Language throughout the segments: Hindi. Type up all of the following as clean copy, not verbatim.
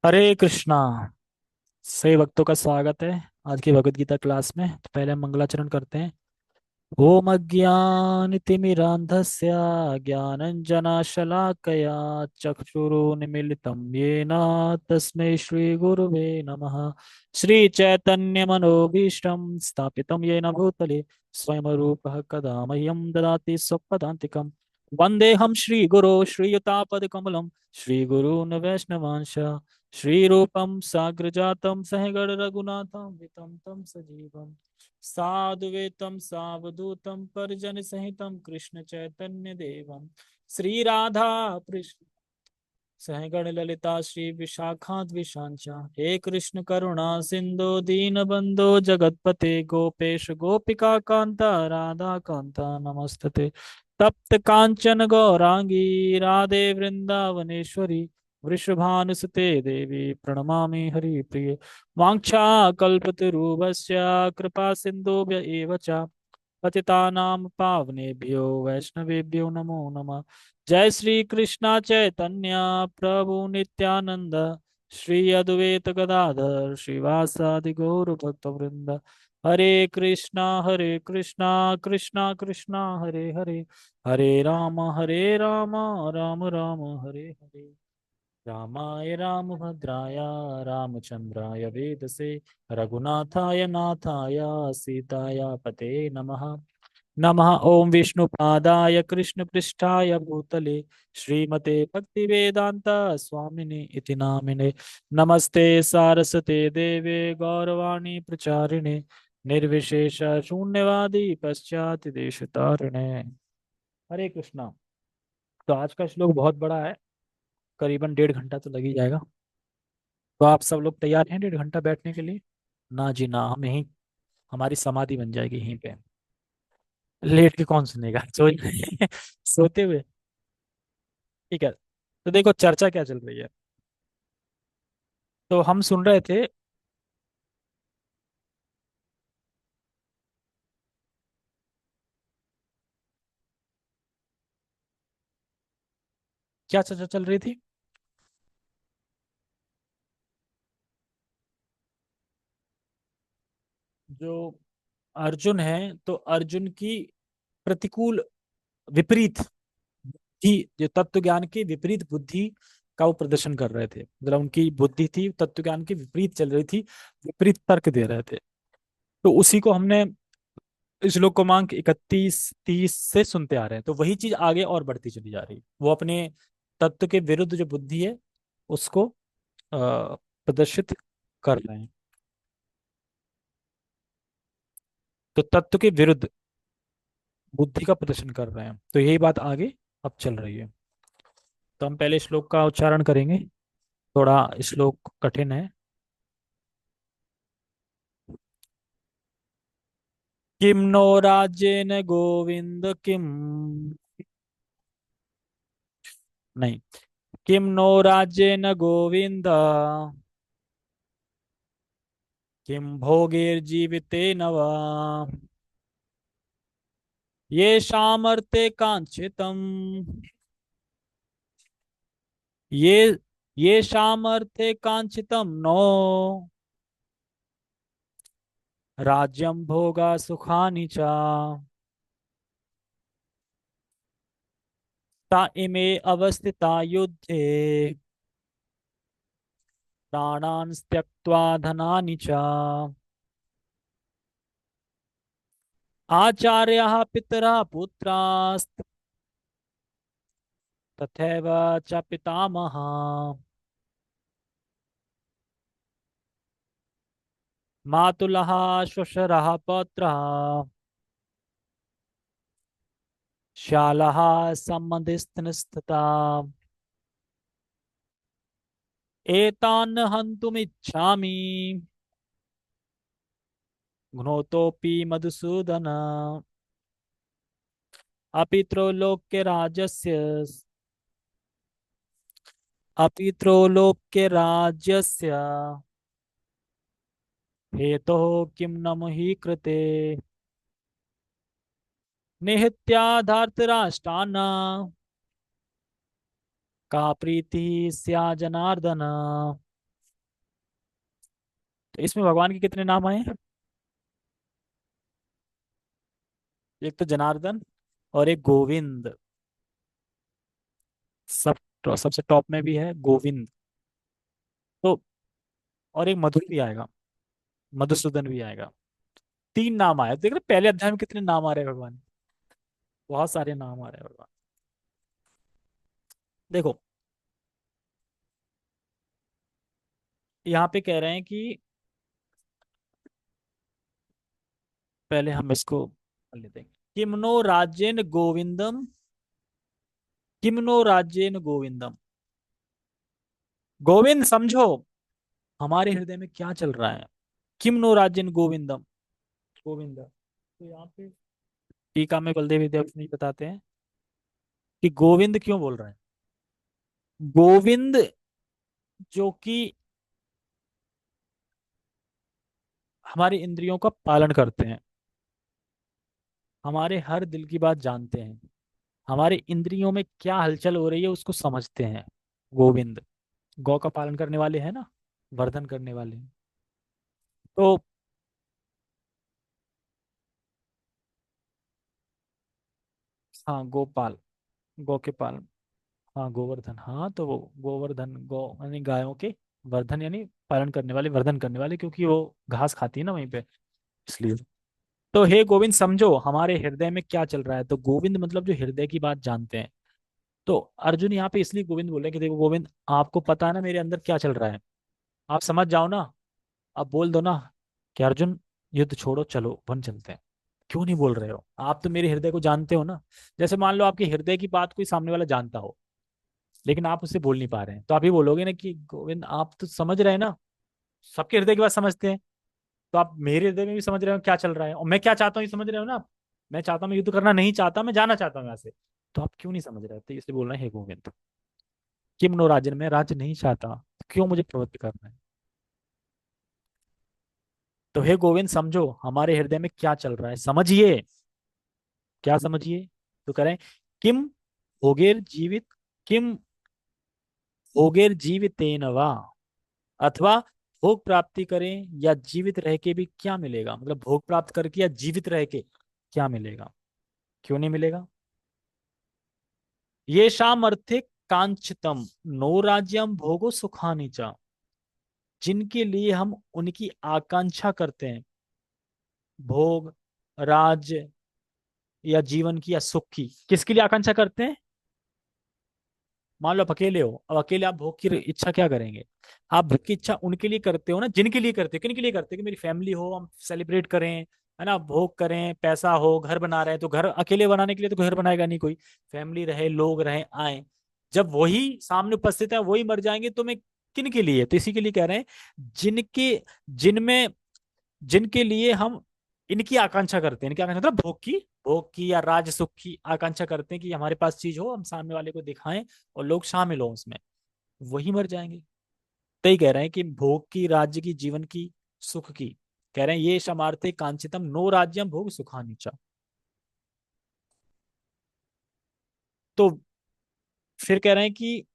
हरे कृष्णा। सही भक्तों का स्वागत है आज की भगवत गीता क्लास में। तो पहले हम मंगलाचरण करते हैं। ओम अज्ञानतिमिरान्धस्य ज्ञानञ्जनशलाकया चक्षुरुन्मीलितं येन तस्मै श्रीगुरुवे नमः। श्रीचैतन्यमनोभीष्टं स्थापितं येन भूतले स्वयं रूपः कदा मह्यं ददाति स्वपदान्तिकम्। वन्देऽहं श्रीगुरो श्रीयुतापदकमलं श्रीगुरून् वैष्णवांश श्रीरूपं साग्रजातं सहगण रघुनाथं वितं तं सजीवम् साधुवेतं सावधूतं परिजन सहितं कृष्ण चैतन्य देवं श्री राधा कृष्ण सहगण ललिता श्री विशाखाद्विशांचा हे कृष्ण करुणा सिंधु दीन बंधो जगतपते गोपेश गोपिका कांता राधा कांता नमस्तते। तप्त कांचन गौरांगी राधे वृंदावनेश्वरी वृषभानुसुते देवी प्रणमामि हरिप्रिये। वाञ्छाकल्पतरुभ्यश्च कृपा सिन्धुभ्य एव च पतितानां पावनेभ्यो वैष्णवेभ्यो नमो नमः। जय श्री कृष्णा चैतन्य प्रभु नित्यानंद श्री अद्वैत गदाधर श्रीवासादि गौर भक्त वृंद। हरे कृष्णा कृष्णा कृष्णा हरे हरे हरे राम राम राम हरे हरे। रामाय रामभद्राय रामचंद्राय वेदसे रघुनाथाय नाथाय सीताय पते नमः। नमः ओं विष्णुपादाय कृष्णपृष्ठाय भूतले श्रीमते भक्तिवेदांत स्वामिने इति नामिने। नमस्ते सारस्वते देवे गौरवाणी प्रचारिणे निर्विशेष शून्यवादी पश्चात देश तारिणे। हरे कृष्णा। तो आज का श्लोक बहुत बड़ा है, करीबन 1.5 घंटा तो लग ही जाएगा। तो आप सब लोग तैयार हैं 1.5 घंटा बैठने के लिए? ना जी ना, हम यहीं, हमारी समाधि बन जाएगी यहीं पे। लेट के कौन सुनेगा सो सोते हुए। ठीक है, तो देखो चर्चा क्या चल रही है। तो हम सुन रहे थे। क्या चर्चा चल रही थी? जो अर्जुन है, तो अर्जुन की प्रतिकूल, विपरीत थी, जो तत्व ज्ञान की विपरीत बुद्धि का वो प्रदर्शन कर रहे थे। मतलब उनकी बुद्धि थी तत्व ज्ञान की विपरीत चल रही थी, विपरीत तर्क दे रहे थे। तो उसी को हमने श्लोक क्रमांक 31 30 से सुनते आ रहे हैं। तो वही चीज आगे और बढ़ती चली जा रही है। वो अपने तत्व के विरुद्ध जो बुद्धि है उसको प्रदर्शित कर रहे हैं। तो तत्व के विरुद्ध बुद्धि का प्रदर्शन कर रहे हैं, तो यही बात आगे अब चल रही है। तो हम पहले श्लोक का उच्चारण करेंगे। थोड़ा श्लोक कठिन है। किम नो राज्येन गोविंद किम, नहीं, किम नो राज्येन गोविंद किम भोगैर्जीवितेन वा ये सामर्थे कांक्षितम, ये ये सामर्थे कांक्षितम नो राज्यम भोगा सुखानि च ता इमे अवस्थिता युद्धे प्राणान् त्यक्त्वा धनानि च आचार्याः पितरः पुत्रास्त तथैव च पितामहः मातुलः श्वशुरः पौत्रः शालः सम्बन्धिस्तनस्तथा एतान् हन्तुमिच्छामि घ्नोतोऽपि मधुसूदन अपि त्रैलोक्यराज्यस्य अपि त्रैलोक्यराज्यस्य हेतोः किं न मुहि कृते निहत्या धार्तराष्ट्रान् का प्रीतिः स्या जनार्दन। तो इसमें भगवान के कितने नाम आए हैं? एक तो जनार्दन और एक गोविंद। सब सबसे टॉप में भी है गोविंद। तो और एक मधु भी आएगा, मधुसूदन भी आएगा। तीन नाम आए, देख रहे पहले अध्याय में कितने नाम आ रहे हैं भगवान के? बहुत सारे नाम आ रहे हैं भगवान। देखो, यहाँ पे कह रहे हैं कि पहले हम इसको कर लेते हैं। किमनो राज्येन गोविंदम, किमनो राज्येन गोविंदम। गोविंद समझो हमारे हृदय में क्या चल रहा है। किमनो राज्येन गोविंदम, गोविंद। तो यहाँ पे टीका में बलदेव विद्यापति बताते हैं कि गोविंद क्यों बोल रहे हैं। गोविंद जो कि हमारी इंद्रियों का पालन करते हैं, हमारे हर दिल की बात जानते हैं, हमारे इंद्रियों में क्या हलचल हो रही है उसको समझते हैं। गोविंद गौ का पालन करने वाले हैं ना, वर्धन करने वाले हैं। तो हाँ गोपाल, गौ के पालन। हाँ गोवर्धन, हाँ तो वो गोवर्धन गौ यानी गायों के वर्धन यानी पालन करने वाले, वर्धन करने वाले, क्योंकि वो घास खाती है ना वहीं पे, इसलिए। तो हे गोविंद समझो हमारे हृदय में क्या चल रहा है। तो गोविंद मतलब जो हृदय की बात जानते हैं। तो अर्जुन यहाँ पे इसलिए गोविंद बोल रहे हैं कि देखो गोविंद, आपको पता है ना मेरे अंदर क्या चल रहा है, आप समझ जाओ ना। आप बोल दो ना कि अर्जुन युद्ध छोड़ो, चलो वन चलते हैं। क्यों नहीं बोल रहे हो? आप तो मेरे हृदय को जानते हो ना। जैसे मान लो आपके हृदय की बात कोई सामने वाला जानता हो, लेकिन आप उससे बोल नहीं पा रहे हैं, तो आप ही बोलोगे ना कि गोविंद आप तो समझ रहे हैं ना। सबके हृदय की बात समझते हैं, तो आप मेरे हृदय में भी समझ रहे हो क्या चल रहा है, और मैं क्या चाहता हूँ ये समझ रहे हो ना आप। मैं चाहता हूँ, मैं युद्ध करना नहीं चाहता, मैं जाना चाहता हूँ यहाँ से। तो आप क्यों नहीं समझ रहे? तो इसलिए बोल रहे हैं हे गोविंद, किम नो राजन, मैं राज्य नहीं चाहता, क्यों मुझे प्रवृत्त करना है। तो हे गोविंद समझो हमारे हृदय में क्या चल रहा है, समझिए। क्या समझिए? तो कह रहे हैं किम भोगेर जीवित, किम भोगेर जीवितेन वा, अथवा भोग प्राप्ति करें या जीवित रह के भी क्या मिलेगा, मतलब भोग प्राप्त करके या जीवित रह के क्या मिलेगा, क्यों नहीं मिलेगा। ये शाम अर्थे कांक्षितम नो राज्यम भोगो सुखानी चा, जिनके लिए हम उनकी आकांक्षा करते हैं, भोग, राज्य या जीवन की या सुख की, किसके लिए आकांक्षा करते हैं? मान लो आप अकेले हो, अब अकेले आप भोग की इच्छा क्या करेंगे? आप भोग की इच्छा उनके लिए करते हो ना, जिनके लिए करते हो। किन के लिए करते हो? कि मेरी फैमिली हो, हम सेलिब्रेट करें, है ना, भोग करें, पैसा हो, घर बना रहे हैं, तो घर अकेले बनाने के लिए तो घर बनाएगा नहीं कोई। फैमिली रहे, लोग रहे, आए। जब वही सामने उपस्थित है वही मर जाएंगे तो मैं किन के लिए? तो इसी के लिए कह रहे हैं जिनके, जिनमें, जिनके लिए हम इनकी आकांक्षा करते हैं। इनकी आकांक्षा मतलब भोग की, भोग की या राज सुख की आकांक्षा करते हैं कि हमारे पास चीज हो, हम सामने वाले को दिखाएं और लोग शामिल हो उसमें, वही मर जाएंगे। तो ही कह रहे हैं कि भोग की, राज्य की, जीवन की, सुख की। कह रहे हैं ये समार्थे कांचितम नो राज्यम भोग सुखानीचा। तो फिर कह रहे हैं कि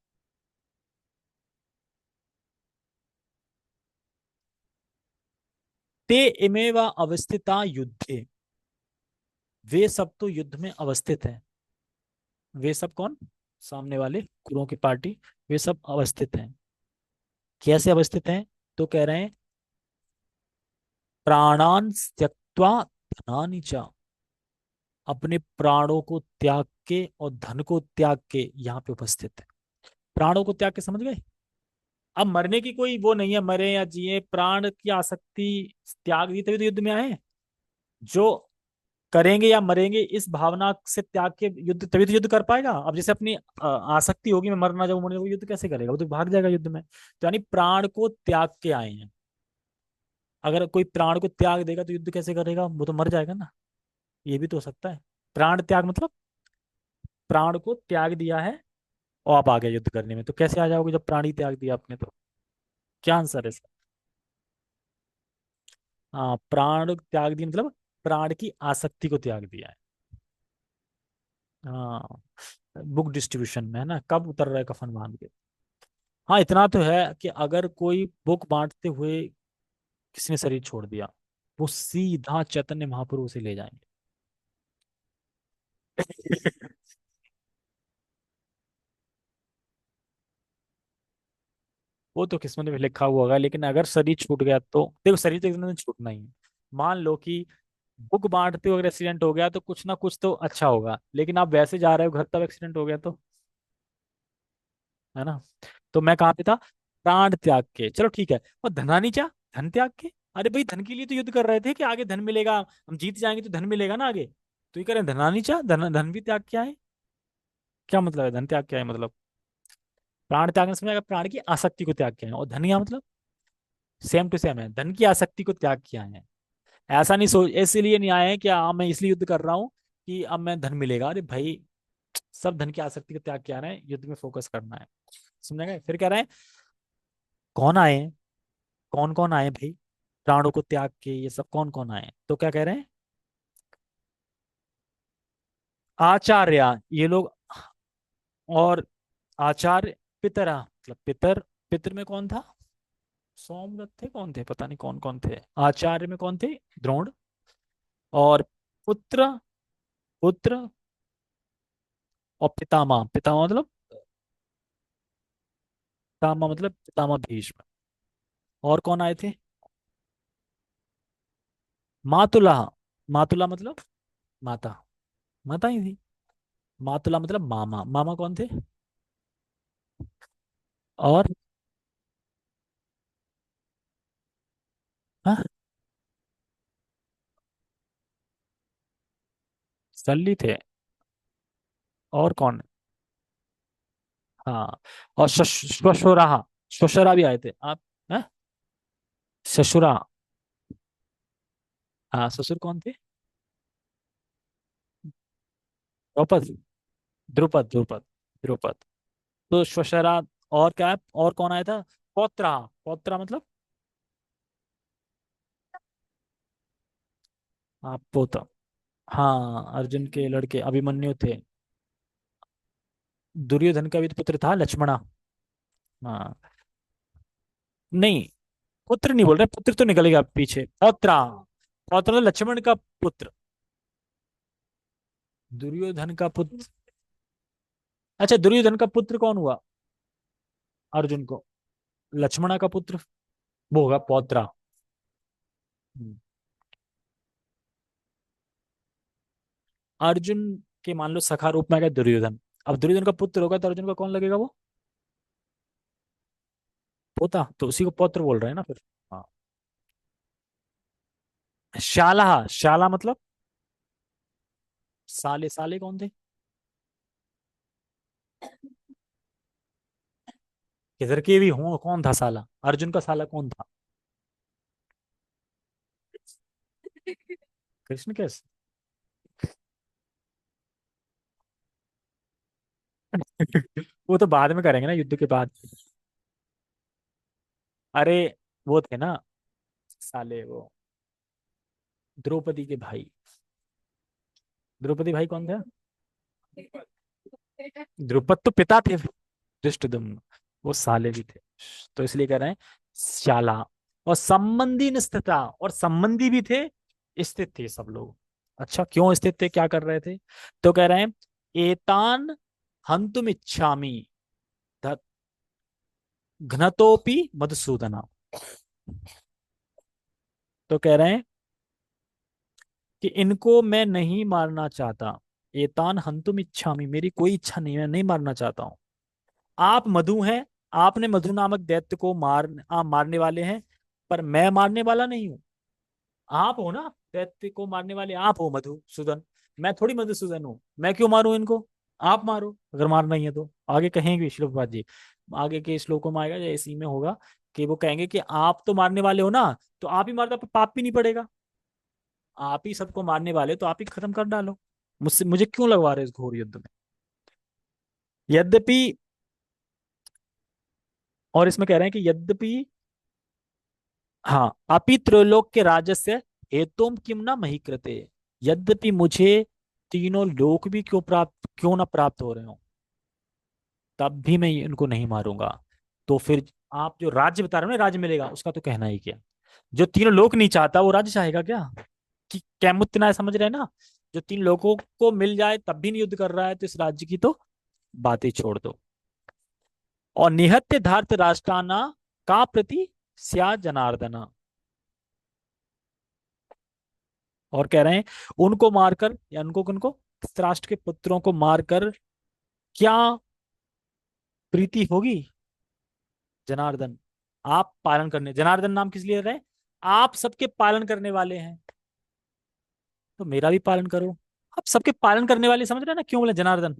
ते इमेव अवस्थिता युद्धे, वे सब तो युद्ध में अवस्थित हैं। वे सब कौन? सामने वाले कुरों की पार्टी, वे सब अवस्थित हैं। कैसे अवस्थित हैं? तो कह रहे हैं प्राणान त्यक्त्वा धनानि च, अपने प्राणों को त्याग के और धन को त्याग के यहाँ पे उपस्थित है। प्राणों को त्याग के, समझ गए? अब मरने की कोई वो नहीं है, मरे या जिए, प्राण की आसक्ति त्याग दी तभी तो युद्ध में आए हैं। जो करेंगे या मरेंगे इस भावना से त्याग के युद्ध, तभी तो युद्ध कर पाएगा। अब जैसे अपनी आसक्ति होगी मैं मरना जाऊं, मरने, वो युद्ध कैसे करेगा? वो तो भाग जाएगा युद्ध में। तो यानी प्राण को त्याग के आए हैं। अगर कोई प्राण को त्याग देगा तो युद्ध कैसे करेगा? वो तो मर जाएगा ना। ये भी तो हो सकता है। प्राण त्याग मतलब प्राण को त्याग दिया है और आप आ गए युद्ध करने में, तो कैसे आ जाओगे जब प्राण ही त्याग दिया आपने? तो क्या आंसर है इसका? हाँ, प्राण त्याग दिया मतलब प्राण की आसक्ति को त्याग दिया है। हाँ, बुक डिस्ट्रीब्यूशन में है ना, कब उतर रहा है कफन बांध के। हाँ इतना तो है कि अगर कोई बुक बांटते हुए किसने शरीर छोड़ दिया, वो सीधा चैतन्य महाप्रभु से ले जाएंगे। वो तो किस्मत में लिखा हुआ होगा, लेकिन अगर शरीर छूट गया तो देखो, शरीर तो एक दिन छूटना ही है। मान लो कि बुक बांटते हुए अगर एक्सीडेंट हो गया तो कुछ ना कुछ तो अच्छा होगा, लेकिन आप वैसे जा रहे हो घर तब एक्सीडेंट हो गया तो, है ना। तो मैं कहाँ पे था, प्राण त्याग के, चलो ठीक है। और धनानी क्या, धन त्याग के। अरे भाई धन के लिए तो युद्ध कर रहे थे कि आगे धन मिलेगा, हम जीत जाएंगे तो धन मिलेगा ना आगे। तो ये कह रहे हैं धनानी चाह, धन भी त्याग क्या है। क्या मतलब है धन त्याग क्या है मतलब, प्राण त्यागने से अगर प्राण की आसक्ति को त्याग किया है, और धन क्या मतलब, सेम टू सेम है, धन की आसक्ति को त्याग किया है। ऐसा नहीं सोच, इसलिए नहीं आए हैं कि हाँ मैं इसलिए युद्ध कर रहा हूँ कि अब मैं धन मिलेगा। अरे भाई सब धन की आसक्ति को त्याग किया है, युद्ध में फोकस करना है। समझ गए। फिर कह रहे हैं कौन आए हैं, कौन कौन आए भाई, प्राणों को त्याग के ये सब कौन कौन आए। तो क्या कह रहे हैं, आचार्य ये लोग, और आचार्य पितरा, मतलब पितर, पितर में कौन था, सोमदत्त थे, कौन थे पता नहीं कौन कौन थे। आचार्य में कौन थे, द्रोण। और पुत्र, पुत्र, और पितामह, पितामह मतलब, पितामह मतलब पितामह भीष्म। और कौन आए थे, मातुला, मातुला मतलब माता, माता ही थी। मातुला मतलब मामा, मामा कौन थे, और हाँ, सल्ली थे। और कौन, हाँ, और श्वशुरा, श्वशुरा भी आए थे आप, हैं, ससुरा। हाँ ससुर कौन थे, द्रौपद, द्रुपद, द्रुपद, द्रुपद। तो श्वशुरा, और क्या है? और कौन आया था, पौत्रा, पौत्रा मतलब, हाँ पोता, हाँ अर्जुन के लड़के अभिमन्यु थे। दुर्योधन का भी तो पुत्र था लक्ष्मणा। हाँ, नहीं, पुत्र नहीं बोल रहे, पुत्र तो निकलेगा पीछे, पौत्रा, पौत्र मतलब लक्ष्मण का पुत्र, दुर्योधन का पुत्र। अच्छा दुर्योधन का पुत्र कौन हुआ, अर्जुन को, लक्ष्मणा का पुत्र, वो होगा पौत्रा। हम्म। अर्जुन के मान लो सखा रूप में आ गया दुर्योधन, अब दुर्योधन का पुत्र होगा तो अर्जुन का कौन लगेगा वो, पोता, तो उसी को पौत्र बोल रहे हैं ना फिर। हाँ, शाला, शाला मतलब साले, साले कौन थे, किधर के भी हों, कौन था साला, अर्जुन का साला कौन था, कृष्ण कैसे। वो तो बाद में करेंगे ना युद्ध के बाद। अरे वो थे ना साले, वो द्रौपदी के भाई, द्रौपदी भाई कौन थे, द्रुपद तो पिता थे, धृष्टद्युम्न, वो साले भी थे। तो इसलिए कह रहे हैं शाला, और संबंधी निस्थिता, और संबंधी भी थे, स्थित थे सब लोग। अच्छा क्यों स्थित थे, क्या कर रहे थे, तो कह रहे हैं एतान हंतुम इच्छामि घ्नतोपि मधुसूदना। तो कह रहे हैं कि इनको मैं नहीं मारना चाहता, एतान हंतुम इच्छामि, मेरी कोई इच्छा नहीं, मैं नहीं मारना चाहता हूं। आप मधु हैं, आपने मधु नामक दैत्य को आप मारने वाले हैं, पर मैं मारने वाला नहीं हूं। आप हो ना दैत्य को मारने वाले, आप हो मधुसूदन, मैं थोड़ी मधुसूदन हूं, मैं क्यों मारूं इनको, आप मारो अगर मारना ही है तो। आगे कहेंगे श्लोकपाद जी, आगे के श्लोकों में आएगा या इसी में होगा, कि वो कहेंगे कि आप तो मारने वाले हो ना, तो आप ही मारता, पाप भी नहीं पड़ेगा, आप ही सबको मारने वाले हो, तो आप ही खत्म कर डालो, मुझसे मुझे क्यों लगवा रहे हो इस घोर युद्ध में। यद्यपि, और इसमें कह रहे हैं कि यद्यपि, हाँ, अपि त्रैलोक के राजस्य हेतुम किम न मही कृते, यद्यपि मुझे तीनों लोक भी क्यों ना प्राप्त हो रहे हो, तब भी मैं इनको नहीं मारूंगा। तो फिर आप जो राज्य बता रहे हो ना, राज्य मिलेगा, उसका तो कहना ही क्या। जो तीनों लोग नहीं चाहता वो राज्य चाहेगा क्या? कि कैमुतना है, समझ रहे हैं ना? जो तीन लोगों को मिल जाए तब भी नहीं युद्ध कर रहा है, तो इस राज्य की तो बातें छोड़ दो। और निहत्य धार्त राष्ट्राना का प्रति स्या जनार्दना। और कह रहे हैं उनको मारकर, या उनको उनको धृतराष्ट्र के पुत्रों को मारकर क्या प्रीति होगी? जनार्दन, आप पालन करने, जनार्दन नाम किस लिए रहे? आप सबके पालन करने वाले हैं, तो मेरा भी पालन करो। आप सबके पालन करने वाले, समझ रहे हैं ना क्यों बोले जनार्दन?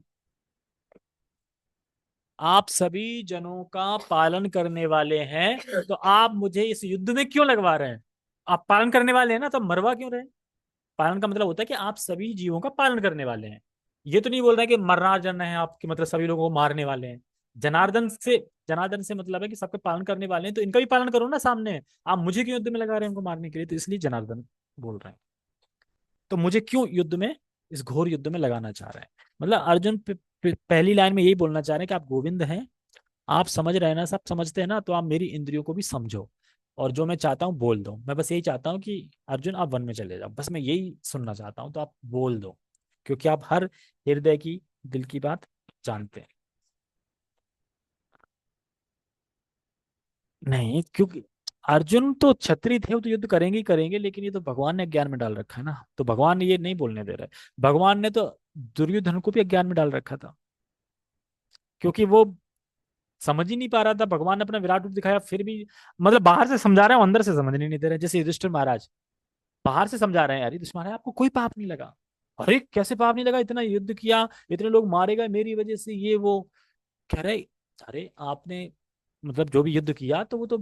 आप सभी जनों का पालन करने वाले हैं, तो आप मुझे इस युद्ध में क्यों लगवा रहे हैं? आप पालन करने वाले हैं ना, तो मरवा क्यों रहे हैं? पालन का मतलब होता है कि आप सभी जीवों का पालन करने वाले हैं। ये तो नहीं बोल रहे कि मरना जन है आपके, मतलब सभी लोगों को मारने वाले हैं। जनार्दन से, जनार्दन से मतलब है कि सबके पालन करने वाले हैं, तो इनका भी पालन करो ना सामने। आप मुझे क्यों युद्ध में लगा रहे हैं उनको मारने के लिए? तो इसलिए जनार्दन बोल रहे हैं। तो मुझे क्यों युद्ध में, इस घोर युद्ध में लगाना चाह रहे हैं? मतलब अर्जुन पहली लाइन में यही बोलना चाह रहे हैं कि आप गोविंद हैं, आप समझ रहे हैं ना, सब समझते हैं ना, तो आप मेरी इंद्रियों को भी समझो, और जो मैं चाहता हूँ बोल दो। मैं बस यही चाहता हूँ कि अर्जुन आप वन में चले जाओ, बस मैं यही सुनना चाहता हूँ, तो आप बोल दो, क्योंकि आप हर हृदय की, दिल की बात जानते हैं। नहीं, क्योंकि अर्जुन तो क्षत्रिय थे, वो तो युद्ध करेंगे ही करेंगे, लेकिन ये तो भगवान ने अज्ञान में डाल रखा है ना, तो भगवान ने ये नहीं बोलने दे रहा है। भगवान ने तो दुर्योधन को भी अज्ञान में डाल रखा था, क्योंकि वो समझ ही नहीं पा रहा था। भगवान ने अपना विराट रूप दिखाया फिर भी, मतलब बाहर से समझा रहे हैं, अंदर से समझने नहीं दे रहे। जैसे युधिष्ठिर महाराज बाहर से समझा रहे हैं, यार युधिष्ठिर महाराज आपको कोई पाप नहीं लगा। अरे कैसे पाप नहीं लगा, इतना युद्ध किया, इतने लोग मारे गए मेरी वजह से, ये वो। कह रहे अरे आपने, मतलब जो भी युद्ध किया तो वो तो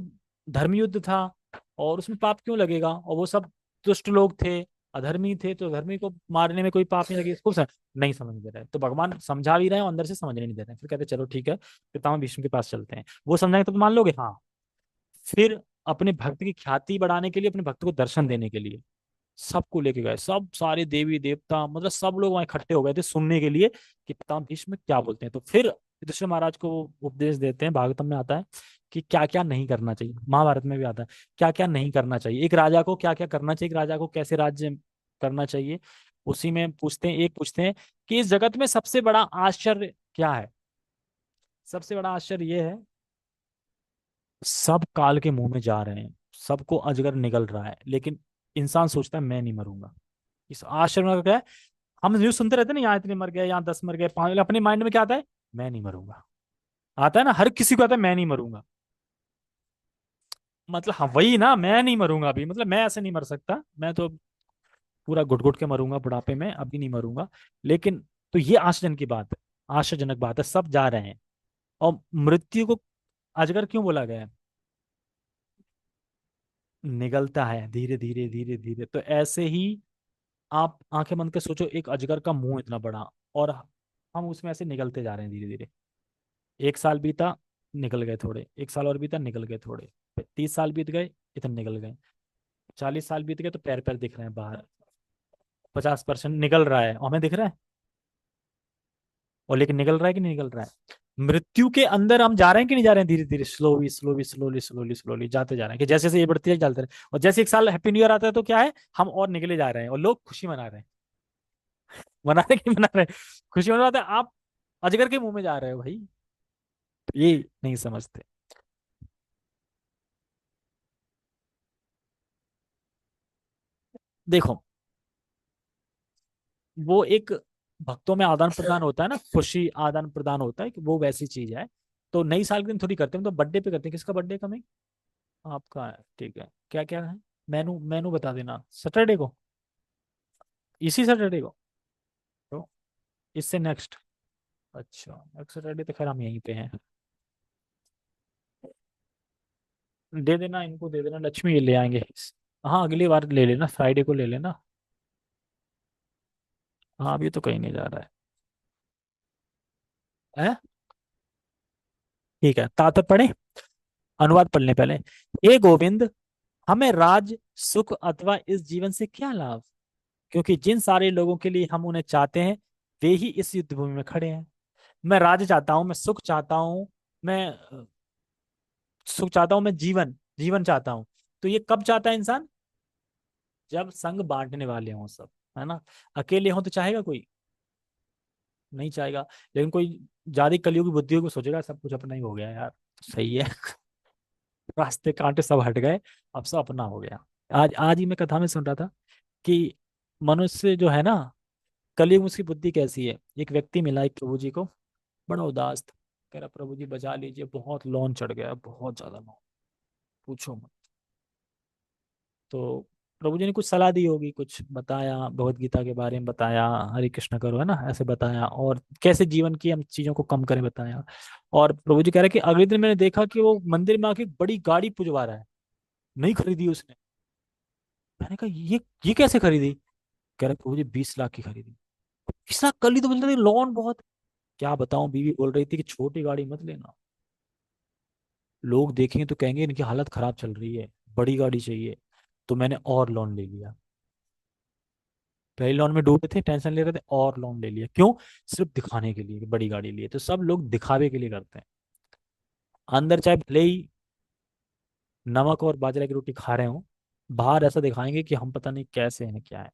धर्म युद्ध था, और उसमें पाप क्यों लगेगा? और वो सब दुष्ट लोग थे, अधर्मी थे, तो धर्मी को मारने में कोई पाप नहीं लगेगा? इसको नहीं समझ दे रहे, तो भगवान समझा भी रहे हैं और अंदर से समझने नहीं दे रहे हैं। फिर कहते हैं, चलो ठीक है, पितामह भीष्म के पास चलते हैं, वो समझाएंगे तो मान लोगे? हाँ। फिर अपने भक्त की ख्याति बढ़ाने के लिए, अपने भक्त को दर्शन देने के लिए सबको लेके गए, सब सारे देवी देवता, मतलब सब लोग वहां इकट्ठे हो गए थे सुनने के लिए कि पितामह भीष्म क्या बोलते हैं। तो फिर युधिष्ठिर महाराज को वो उपदेश देते हैं, भागवतम में आता है कि क्या क्या नहीं करना चाहिए, महाभारत में भी आता है क्या क्या नहीं करना चाहिए, एक राजा को क्या क्या करना चाहिए, एक राजा को कैसे राज्य करना चाहिए। उसी में पूछते हैं, एक पूछते हैं कि इस जगत में सबसे बड़ा आश्चर्य क्या है? सबसे बड़ा आश्चर्य ये है, सब काल के मुंह में जा रहे हैं, सबको अजगर निगल रहा है, लेकिन इंसान सोचता है मैं नहीं मरूंगा। इस आश्चर्य का क्या है? हम न्यूज सुनते रहते हैं ना, यहाँ इतने मर गए, यहाँ 10 मर गए, 5, अपने माइंड में क्या आता है? मैं नहीं मरूंगा। आता है ना, हर किसी को आता है मैं नहीं मरूंगा। मतलब हाँ वही ना, मैं नहीं मरूंगा अभी, मतलब मैं ऐसे नहीं मर सकता, मैं तो पूरा घुट घुट के मरूंगा बुढ़ापे में, अभी नहीं मरूंगा। लेकिन तो ये आश्चर्य की बात है, आश्चर्यजनक बात है, सब जा रहे हैं। और मृत्यु को अजगर क्यों बोला गया है? निगलता है धीरे धीरे धीरे धीरे, तो ऐसे ही आप आंखें बंद के सोचो, एक अजगर का मुंह इतना बड़ा, और हम उसमें ऐसे निगलते जा रहे हैं धीरे धीरे। 1 साल बीता, निकल गए थोड़े, 1 साल और बीता, निकल गए थोड़े, 30 साल बीत गए, इतने निकल गए, 40 साल बीत गए, तो पैर पैर दिख रहे हैं बाहर, 50% निकल रहा है, और हमें दिख रहा है। और लेकिन निकल रहा है कि नहीं निकल रहा है? मृत्यु के अंदर हम जा रहे हैं कि नहीं जा रहे हैं? धीरे धीरे, slowly slowly slowly slowly slowly जाते जा रहे हैं, कि जैसे जैसे ये बढ़ती है चलते रहे। और जैसे 1 साल हैप्पी न्यू ईयर आता है तो क्या है, हम और निकले जा रहे हैं, और लोग खुशी मना रहे हैं। मना रहे कि मना रहे हैं? खुशी मना रहे हैं। आप अजगर के मुंह में जा रहे हो भाई, ये नहीं समझते। देखो, वो एक भक्तों में आदान प्रदान होता है ना, खुशी आदान प्रदान होता है, कि वो वैसी चीज है। तो नई साल के दिन थोड़ी करते हैं, तो बर्थडे पे करते हैं। किसका बर्थडे कम है? आपका है, ठीक है। क्या क्या है? मेनू मेनू बता देना, सैटरडे को, इसी सैटरडे को, तो इससे नेक्स्ट। अच्छा, नेक्स्ट सैटरडे तो खैर हम यहीं पे हैं। दे देना इनको, दे देना, लक्ष्मी ये ले आएंगे। हाँ अगली बार ले लेना, फ्राइडे को ले लेना। हाँ अभी तो कहीं नहीं जा रहा है। ठीक है, तात्पर्य पढ़े, अनुवाद पढ़ लें पहले। हे गोविंद, हमें राज, सुख अथवा इस जीवन से क्या लाभ? क्योंकि जिन सारे लोगों के लिए हम उन्हें चाहते हैं, वे ही इस युद्ध भूमि में खड़े हैं। मैं राज चाहता हूं, मैं सुख चाहता हूं, मैं सुख चाहता हूं, मैं जीवन जीवन चाहता हूं, तो ये कब चाहता है इंसान? जब संग बांटने वाले हों सब, है ना। अकेले हों तो चाहेगा कोई? नहीं चाहेगा। लेकिन कोई ज्यादा कलियुग की बुद्धि होगी, सोचेगा सब कुछ अपना ही हो गया यार, सही है। रास्ते कांटे सब हट गए, अब सब अपना हो गया। आज आज ही मैं कथा में सुन रहा था कि मनुष्य जो है ना, कलयुग में उसकी बुद्धि कैसी है। एक व्यक्ति मिला एक प्रभु जी को, बड़ा उदास था। कह रहा प्रभु जी बचा लीजिए, बहुत लोन चढ़ गया, बहुत ज्यादा लोन, पूछो मत। तो प्रभु जी ने कुछ सलाह दी होगी, कुछ बताया, भगवत गीता के बारे में बताया, हरे कृष्ण करो, है ना, ऐसे बताया, और कैसे जीवन की हम चीजों को कम करें बताया। और प्रभु जी कह रहे कि अगले दिन मैंने देखा कि वो मंदिर में आके एक बड़ी गाड़ी पुजवा रहा है, नहीं खरीदी उसने। मैंने कहा ये कैसे खरीदी? कह रहे प्रभु जी 20 लाख की खरीदी। 20 लाख कर ली तो बोलते थे लोन बहुत। क्या बताऊं, बीवी बोल रही थी कि छोटी गाड़ी मत लेना, लोग देखेंगे तो कहेंगे इनकी हालत खराब चल रही है, बड़ी गाड़ी चाहिए। तो मैंने और लोन ले लिया। पहले लोन में डूबे थे, टेंशन ले रहे थे, और लोन ले लिया। क्यों? सिर्फ दिखाने के लिए कि बड़ी गाड़ी लिए। तो सब लोग दिखावे के लिए करते हैं। अंदर चाहे भले ही नमक और बाजरा की रोटी खा रहे हो, बाहर ऐसा दिखाएंगे कि हम पता नहीं कैसे हैं, क्या है।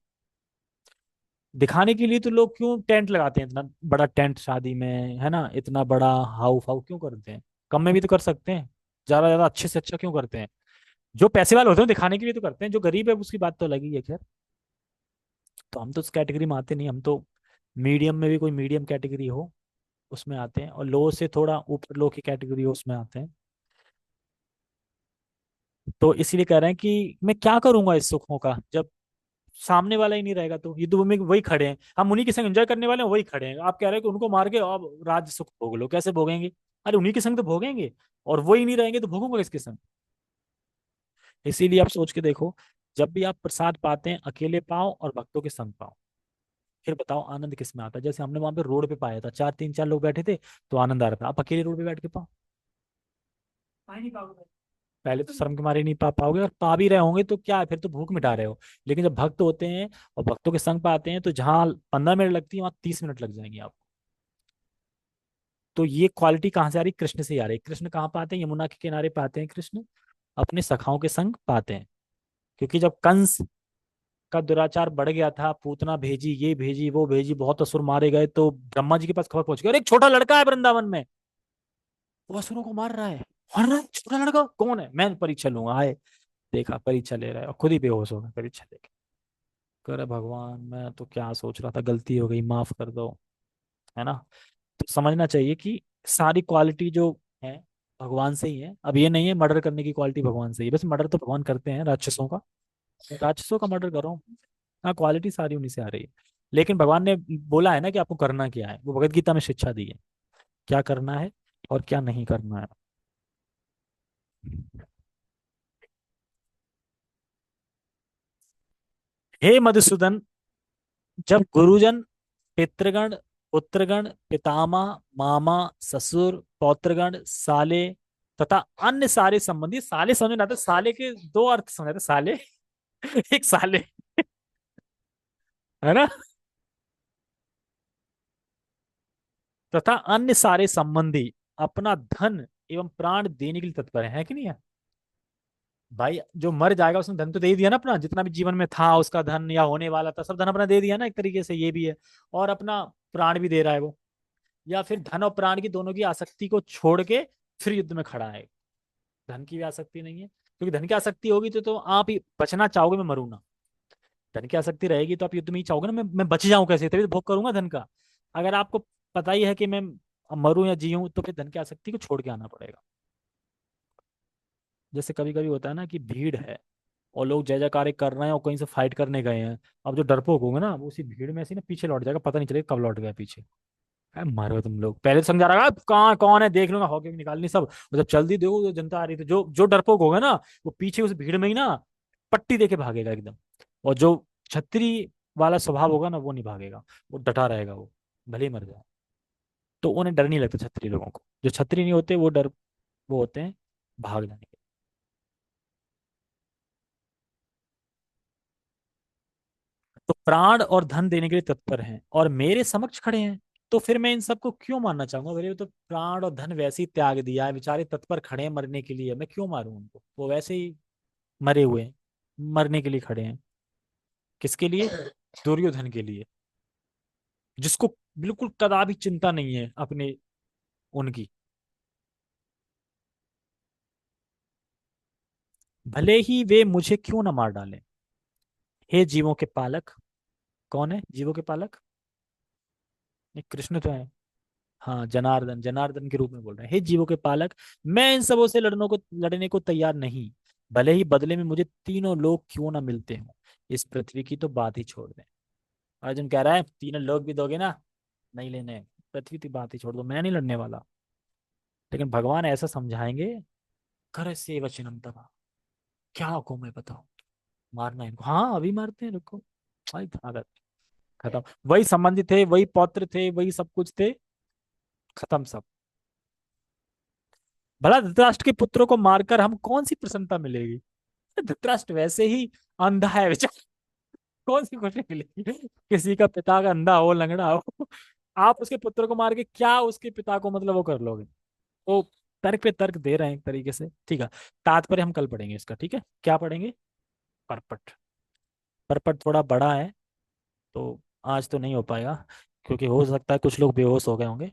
दिखाने के लिए तो लोग क्यों टेंट लगाते हैं, इतना बड़ा टेंट शादी में, है ना, इतना बड़ा हाउ फाउ क्यों करते हैं? कम में भी तो कर सकते हैं। ज्यादा ज्यादा अच्छे से अच्छा क्यों करते हैं? जो पैसे वाले होते हैं दिखाने के लिए तो करते हैं, जो गरीब है उसकी बात तो अलग ही है, खैर। तो हम तो उस कैटेगरी में आते नहीं, हम तो मीडियम में भी कोई मीडियम कैटेगरी हो उसमें आते हैं, और लो से थोड़ा ऊपर लो की कैटेगरी हो उसमें आते हैं। तो इसीलिए कह रहे हैं कि मैं क्या करूंगा इस सुखों का, जब सामने वाला ही नहीं रहेगा। तो युद्ध भूमि में वही खड़े हैं, हम उन्हीं के संग एंजॉय करने वाले हैं, वही खड़े हैं। आप कह रहे हैं कि उनको मार के अब राज सुख भोग लो, कैसे भोगेंगे? अरे उन्हीं के संग तो भोगेंगे, और वही नहीं रहेंगे तो भोगूंगा किसके संग? इसीलिए आप सोच के देखो, जब भी आप प्रसाद पाते हैं, अकेले पाओ और भक्तों के संग पाओ, फिर बताओ आनंद किस में आता है। जैसे हमने वहां पे रोड पे पाया था, चार तीन चार लोग बैठे थे, तो आनंद आ रहा था। आप अकेले रोड पे बैठ के पाओ, पा ही नहीं पाओगे। पहले तो शर्म के मारे नहीं पा पाओगे, और पा भी रहे होंगे तो क्या है, फिर तो भूख मिटा रहे हो। लेकिन जब भक्त होते हैं और भक्तों के संग पाते हैं, तो जहाँ 15 मिनट लगती है वहां 30 मिनट लग जाएंगे आपको। तो ये क्वालिटी कहाँ से आ रही? कृष्ण से ही आ रही है। कृष्ण कहाँ पाते हैं? यमुना के किनारे पाते हैं कृष्ण, अपने सखाओं के संग पाते हैं। क्योंकि जब कंस का दुराचार बढ़ गया था, पूतना भेजी, ये भेजी, वो भेजी, बहुत असुर मारे गए, तो ब्रह्मा जी के पास खबर पहुंच गई, और एक छोटा लड़का है वृंदावन में, वो असुरों को मार रहा है। मार रहा है छोटा लड़का, कौन है? मैं परीक्षा लूंगा, आए। देखा परीक्षा ले रहा है, और खुद ही बेहोश हो गया परीक्षा देके। कह रहे भगवान मैं तो क्या सोच रहा था, गलती हो गई, माफ कर दो, है ना। तो समझना चाहिए कि सारी क्वालिटी जो है भगवान से ही है। अब ये नहीं है मर्डर करने की क्वालिटी भगवान से ही, बस मर्डर तो भगवान करते हैं राक्षसों का, राक्षसों का मर्डर करो। हाँ, क्वालिटी सारी उन्हीं से आ रही है। लेकिन भगवान ने बोला है ना कि आपको करना क्या है, वो भगवत गीता में शिक्षा दी है, क्या करना है और क्या नहीं करना है। हे मधुसूदन, जब गुरुजन, पितृगण, पुत्रगण, पितामह, मामा, ससुर, पौत्रगण, साले तथा अन्य सारे संबंधी, साले समझ में आते, साले के दो अर्थ समझ आते, साले एक साले, है ना, तथा अन्य सारे संबंधी अपना धन एवं प्राण देने के लिए तत्पर है कि नहीं है? भाई जो मर जाएगा उसने धन तो दे ही दिया ना, अपना जितना भी जीवन में था उसका धन या होने वाला था, सब धन अपना दे दिया ना, एक तरीके से ये भी है। और अपना प्राण भी दे रहा है वो। या फिर धन और प्राण की दोनों की आसक्ति को छोड़ के फिर युद्ध में खड़ा है। धन की भी आसक्ति नहीं है, क्योंकि धन की आसक्ति होगी तो आप ही बचना चाहोगे, मैं मरूं ना। धन की आसक्ति रहेगी तो आप युद्ध में ही चाहोगे ना, मैं बच जाऊं कैसे, तभी तो भोग करूंगा धन का। अगर आपको पता ही है कि मैं मरूं या जीऊं, तो फिर धन की आसक्ति को छोड़ के आना पड़ेगा। जैसे कभी कभी होता है ना कि भीड़ है और लोग जय जयकारे कर रहे हैं और कहीं से फाइट करने गए हैं। अब जो डरपोक होंगे ना, वो उसी भीड़ में से ना पीछे लौट जाएगा, पता नहीं चलेगा कब लौट गया पीछे। मारो तुम लोग, पहले तो समझा रहा कहाँ कौन है, देख लूंगा, हॉकी निकालनी सब। और जब चल दी देखो, जो जनता आ रही थी, जो जो डरपोक होगा ना, वो पीछे उस भीड़ में ही ना पट्टी देके भागेगा एकदम। और जो छतरी वाला स्वभाव होगा ना, वो नहीं भागेगा, वो डटा रहेगा, वो भले ही मर जाए। तो उन्हें डर नहीं लगता छतरी लोगों को। जो छतरी नहीं होते वो डर, वो होते हैं भाग जाने के। तो प्राण और धन देने के लिए तत्पर हैं और मेरे समक्ष खड़े हैं, तो फिर मैं इन सबको क्यों मारना चाहूंगा? मेरे तो प्राण और धन वैसे ही त्याग दिया है, बेचारे तत्पर खड़े हैं मरने के लिए, मैं क्यों मारूं उनको, वो वैसे ही मरे हुए हैं, मरने के लिए खड़े हैं। किसके लिए? दुर्योधन के लिए, जिसको बिल्कुल कदापि चिंता नहीं है अपने उनकी। भले ही वे मुझे क्यों न मार डालें। हे जीवों के पालक। कौन है जीवों के पालक? ये कृष्ण तो है। हाँ, जनार्दन, जनार्दन के रूप में बोल रहे हैं, हे जीवों के पालक, मैं इन सबों से लड़ने को तैयार नहीं। भले ही बदले में मुझे तीनों लोग क्यों ना मिलते हों। इस पृथ्वी की तो बात ही छोड़ दें। अर्जुन कह रहा है, तीनों लोग भी दोगे ना? नहीं लेने। पृथ्वी की बात ही छोड़ दो, मैं नहीं लड़ने वाला। लेकिन भगवान ऐसा समझाएंगे, कर से वचनम तब, क्या हुक्म है बताओ। मारना है इनको? हाँ अभी मारते हैं, रुको। भाई भागत, खत्म। वही संबंधी थे, वही पौत्र थे, वही सब कुछ थे, खत्म सब। भला धृतराष्ट्र के पुत्रों को मारकर हम कौन सी प्रसन्नता मिलेगी? धृतराष्ट्र वैसे ही अंधा है बेचारा, कौन सी खुशी मिलेगी? किसी का पिता का अंधा हो, लंगड़ा हो, आप उसके पुत्र को मार के क्या उसके पिता को मतलब वो कर लोगे? तो तर्क पे तर्क दे रहे हैं एक तरीके से, ठीक है। तात्पर्य हम कल पढ़ेंगे इसका, ठीक है। क्या पढ़ेंगे? परपट। परपट थोड़ा बड़ा है, तो आज तो नहीं हो पाएगा, क्योंकि हो सकता है कुछ लोग बेहोश हो गए होंगे।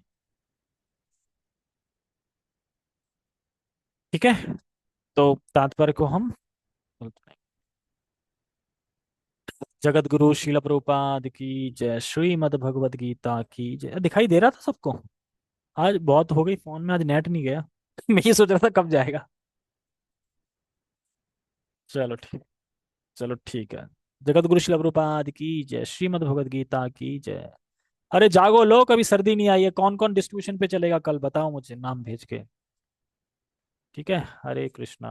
ठीक है, तो तात्पर्य को हम, जगत गुरु शिल प्रभुपाद की जय, श्रीमद् भगवद गीता की जय। दिखाई दे रहा था सबको? आज बहुत हो गई, फोन में आज नेट नहीं गया। मैं ये सोच रहा था कब जाएगा। चलो ठीक, चलो ठीक है। जगत गुरु शिल प्रभुपाद की जय, श्रीमद् भगवद गीता की जय। अरे जागो लोग, अभी सर्दी नहीं आई है। कौन कौन डिस्ट्रीब्यूशन पे चलेगा कल, बताओ मुझे नाम भेज के। ठीक है, हरे कृष्णा।